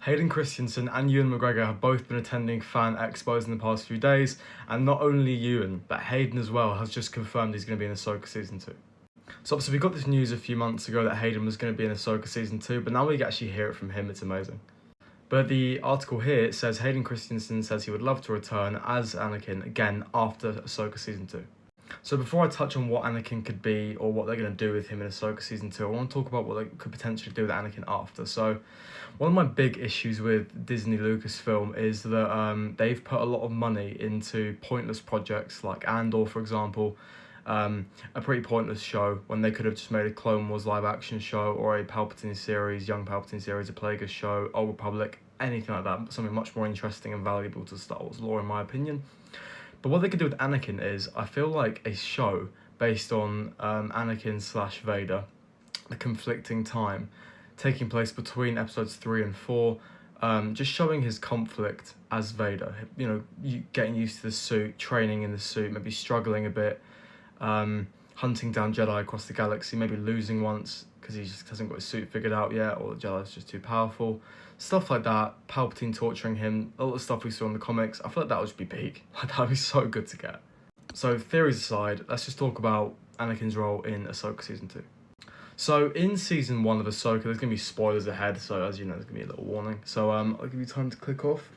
Hayden Christensen and Ewan McGregor have both been attending fan expos in the past few days, and not only Ewan, but Hayden as well has just confirmed he's going to be in Ahsoka Season 2. So obviously we got this news a few months ago that Hayden was going to be in Ahsoka Season 2, but now we can actually hear it from him. It's amazing. But the article here says Hayden Christensen says he would love to return as Anakin again after Ahsoka Season 2. So before I touch on what Anakin could be or what they're going to do with him in Ahsoka Season 2, I want to talk about what they could potentially do with Anakin after. So one of my big issues with Disney Lucasfilm is that they've put a lot of money into pointless projects like Andor, for example, a pretty pointless show when they could have just made a Clone Wars live action show or a Palpatine series, Young Palpatine series, a Plagueis show, Old Republic, anything like that, something much more interesting and valuable to Star Wars lore in my opinion. But what they could do with Anakin is, I feel like a show based on Anakin / Vader, a conflicting time, taking place between episodes 3 and 4, just showing his conflict as Vader. You know, getting used to the suit, training in the suit, maybe struggling a bit, hunting down Jedi across the galaxy, maybe losing once because he just hasn't got his suit figured out yet, or the Jedi's just too powerful. Stuff like that, Palpatine torturing him, all the stuff we saw in the comics. I feel like that would just be peak. Like, that would be so good to get. So theories aside, let's just talk about Anakin's role in Ahsoka Season 2. So in Season 1 of Ahsoka, there's going to be spoilers ahead, so as you know, there's going to be a little warning. So I'll give you time to click off.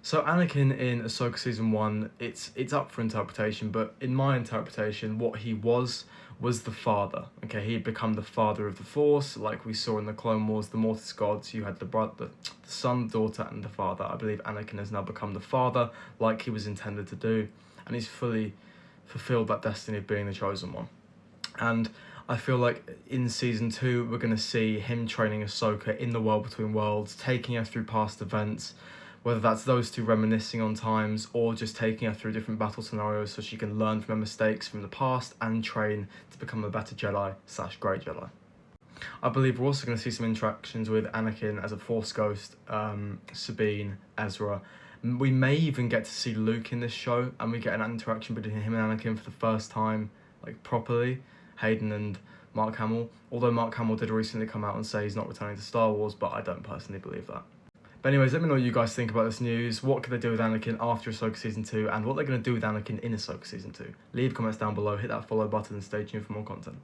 So Anakin in Ahsoka Season 1, it's up for interpretation, but in my interpretation, what he was the father. Okay, he had become the father of the Force, like we saw in the Clone Wars, the Mortis gods. You had the son, daughter, and the father. I believe Anakin has now become the father, like he was intended to do, and he's fully fulfilled that destiny of being the chosen one. And I feel like in Season 2, we're going to see him training Ahsoka in the world between worlds, taking her through past events, whether that's those two reminiscing on times or just taking her through different battle scenarios so she can learn from her mistakes from the past and train to become a better Jedi / Grey Jedi. I believe we're also going to see some interactions with Anakin as a Force ghost, Sabine, Ezra. We may even get to see Luke in this show, and we get an interaction between him and Anakin for the first time, like properly, Hayden and Mark Hamill. Although Mark Hamill did recently come out and say he's not returning to Star Wars, but I don't personally believe that. But anyways, let me know what you guys think about this news. What could they do with Anakin after Ahsoka Season 2, and what they're going to do with Anakin in Ahsoka Season 2? Leave comments down below, hit that follow button, and stay tuned for more content.